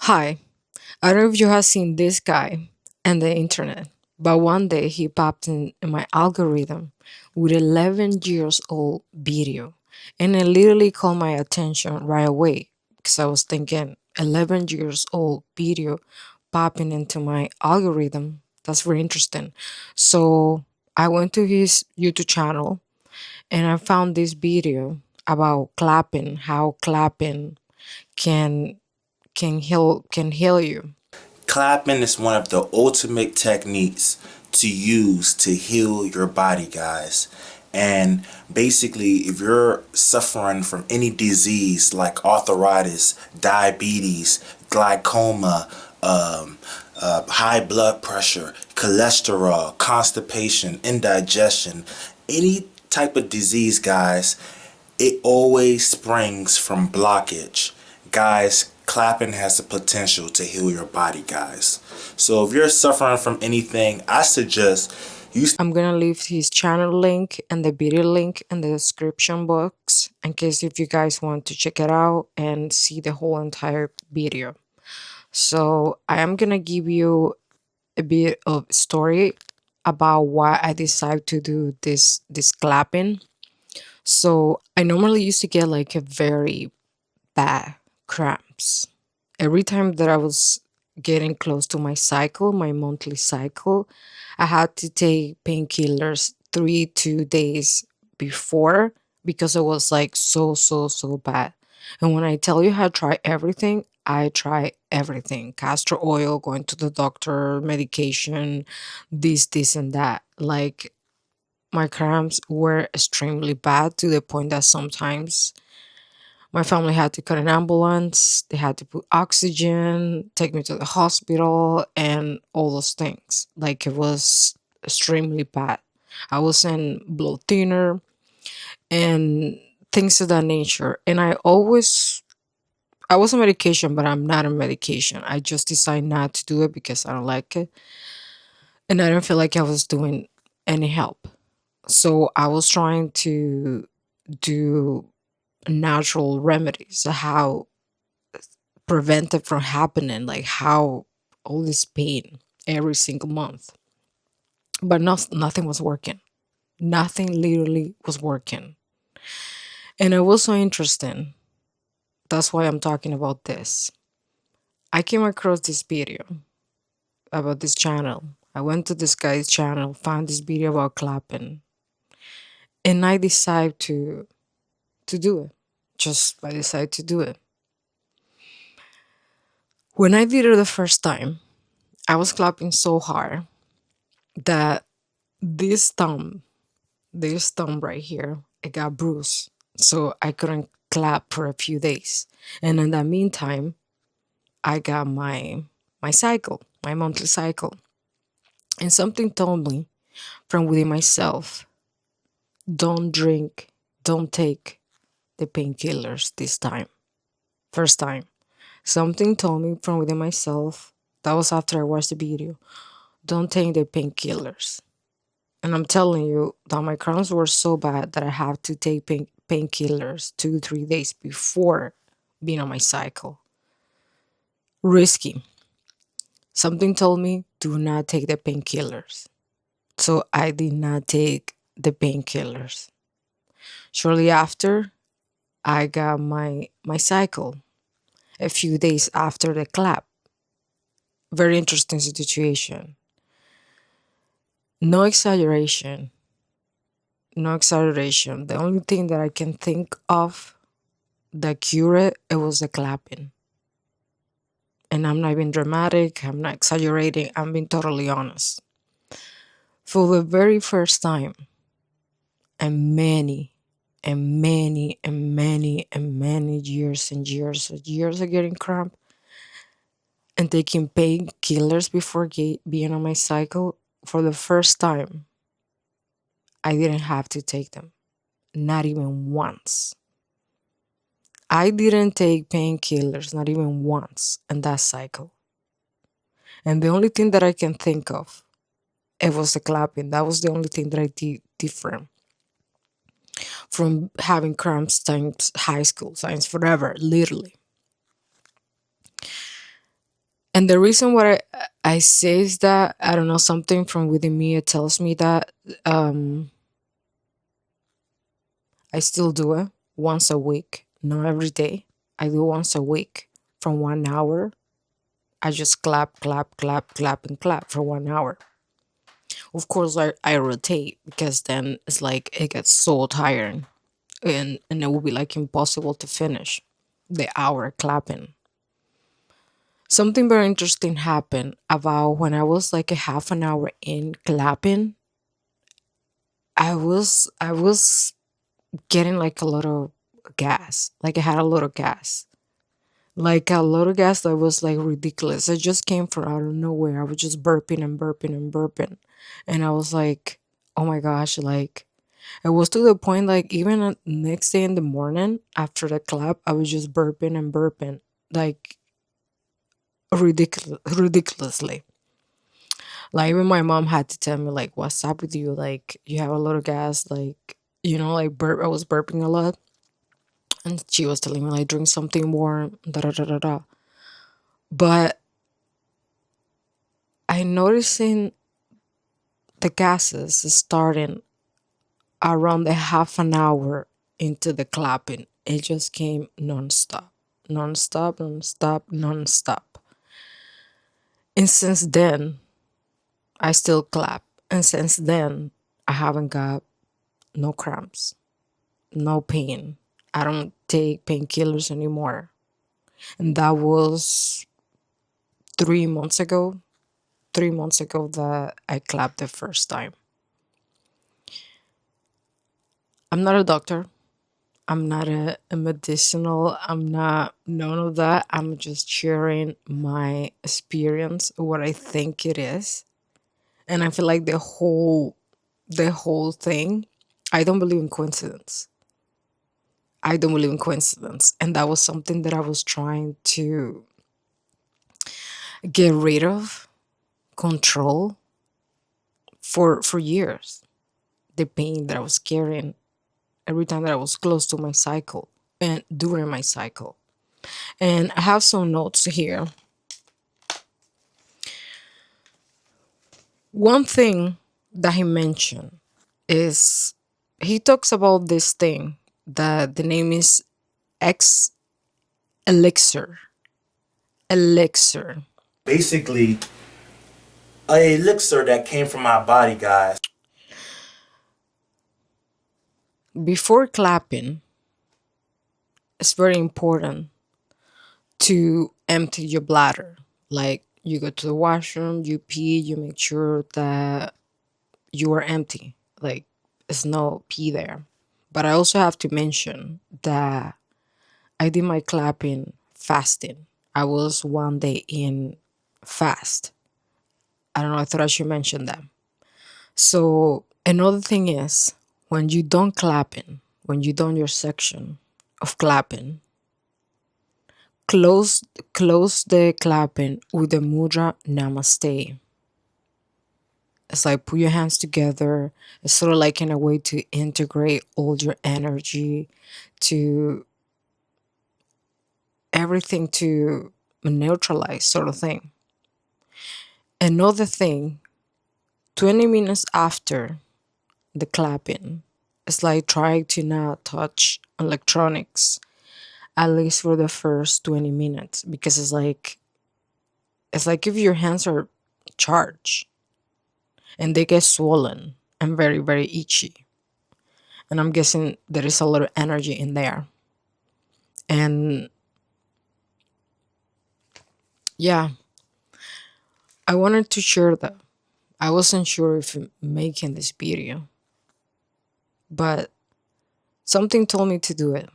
Hi, I don't know if you have seen this guy on the internet, but one day he popped in my algorithm with 11 years old video, and it literally caught my attention right away because I was thinking 11 years old video popping into my algorithm. That's very interesting. So I went to his YouTube channel and I found this video about clapping, how clapping can can heal you. Clapping is one of the ultimate techniques to use to heal your body, guys. And basically, if you're suffering from any disease like arthritis, diabetes, glaucoma, high blood pressure, cholesterol, constipation, indigestion, any type of disease, guys, it always springs from blockage. Guys, clapping has the potential to heal your body, guys. So if you're suffering from anything, I suggest you. I'm gonna leave his channel link and the video link in the description box in case if you guys want to check it out and see the whole entire video. So I am gonna give you a bit of story about why I decided to do this clapping. So I normally used to get like a very bad cramps. Every time that I was getting close to my cycle, my monthly cycle, I had to take painkillers 2 days before because it was like so bad. And when I tell you I try everything, I try everything. Castor oil, going to the doctor, medication, this, and that. Like my cramps were extremely bad to the point that sometimes my family had to call an ambulance, they had to put oxygen, take me to the hospital, and all those things. Like it was extremely bad. I was in blood thinner and things of that nature. And I was on medication, but I'm not on medication. I just decided not to do it because I don't like it. And I don't feel like I was doing any help. So I was trying to do natural remedies, how prevent it from happening, like how all this pain every single month. But nothing was working. Nothing literally was working. And it was so interesting. That's why I'm talking about this. I came across this video about this channel. I went to this guy's channel, found this video about clapping, and I decided to do it. Just I decided to do it. When I did it the first time, I was clapping so hard that this thumb right here, it got bruised. So I couldn't clap for a few days. And in the meantime, I got my cycle, my monthly cycle. And something told me from within myself, don't drink, don't take the painkillers this time. First time. Something told me from within myself, that was after I watched the video, don't take the painkillers. And I'm telling you that my cramps were so bad that I have to take painkillers 2, 3 days before being on my cycle. Risky. Something told me do not take the painkillers. So I did not take the painkillers. Shortly after, I got my cycle a few days after the clap. Very interesting situation. No exaggeration. No exaggeration. The only thing that I can think of that cured it was the clapping. And I'm not even dramatic, I'm not exaggerating, I'm being totally honest. For the very first time, and many years and years and years of getting cramp and taking painkillers before being on my cycle, for the first time, I didn't have to take them. Not even once. I didn't take painkillers, not even once in that cycle. And the only thing that I can think of, it was the clapping. That was the only thing that I did different from having cramps since high school, since forever, literally. And the reason why I say is that I don't know, something from within me, it tells me that um I still do it once a week, not every day. I do once a week from 1 hour. I just clap, clap, clap, clap, and clap for 1 hour. Of course, I rotate because then it's like it gets so tiring, and it will be like impossible to finish the hour clapping. Something very interesting happened about when I was like a half an hour in clapping. I was getting like a lot of gas. Like I had a lot of gas. Like a lot of gas that was like ridiculous. It just came from out of nowhere. I was just burping and burping and burping. And I was like, oh my gosh, like it was to the point like even next day in the morning after the clap, I was just burping and burping. Like ridiculously. Like even my mom had to tell me like, what's up with you? Like you have a lot of gas, like like I was burping a lot. And she was telling me like drink something warm, da da da da da. But I noticing the gases starting around a half an hour into the clapping. It just came nonstop, nonstop, nonstop, nonstop. And since then, I still clap. And since then, I haven't got no cramps, no pain. I don't take painkillers anymore. And that was 3 months ago. 3 months ago that I clapped the first time. I'm not a doctor. I'm not a medicinal. I'm not none of that. I'm just sharing my experience, what I think it is. And I feel like the whole thing, I don't believe in coincidence. I don't believe in coincidence. And that was something that I was trying to get rid of, control for years. The pain that I was carrying every time that I was close to my cycle and during my cycle. And I have some notes here. One thing that he mentioned is he talks about this thing that the name is X elixir. Elixir. Basically, a elixir that came from my body, guys. Before clapping, it's very important to empty your bladder. Like you go to the washroom, you pee, you make sure that you are empty. Like there's no pee there. But I also have to mention that I did my clapping fasting. I was 1 day in fast. I don't know, I thought I should mention that. So another thing is when you don't clapping, when you done your section of clapping, close close the clapping with the mudra namaste. It's like put your hands together. It's sort of like in a way to integrate all your energy, to everything to neutralize sort of thing. Another thing, 20 minutes after the clapping, it's like trying to not touch electronics at least for the first 20 minutes because it's like if your hands are charged and they get swollen and very very itchy, and I'm guessing there is a lot of energy in there. And yeah, I wanted to share that. I wasn't sure if making this video, but something told me to do it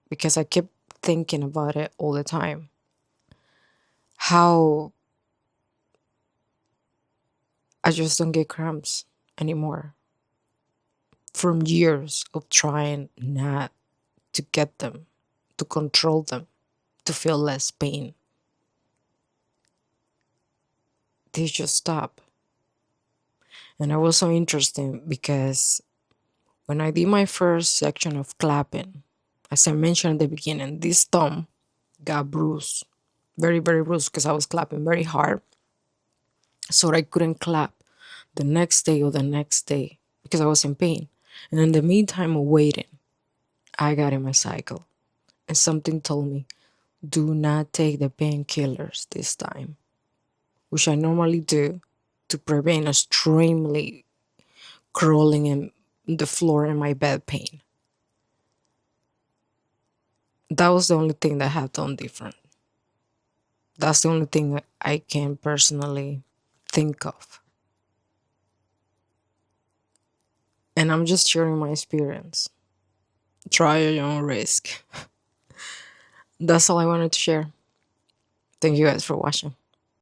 because I kept thinking about it all the time. How I just don't get cramps anymore from years of trying not to get them, to control them, to feel less pain. They just stop. And it was so interesting because when I did my first section of clapping, as I mentioned at the beginning, this thumb got bruised. very, very bruised because I was clapping very hard. So I couldn't clap the next day or the next day because I was in pain. And in the meantime of waiting, I got in my cycle. And something told me, do not take the painkillers this time, which I normally do to prevent extremely crawling in the floor in my bed pain. That was the only thing that I have done different. That's the only thing that I can personally think of. And I'm just sharing my experience. Try at your own risk. That's all I wanted to share. Thank you guys for watching.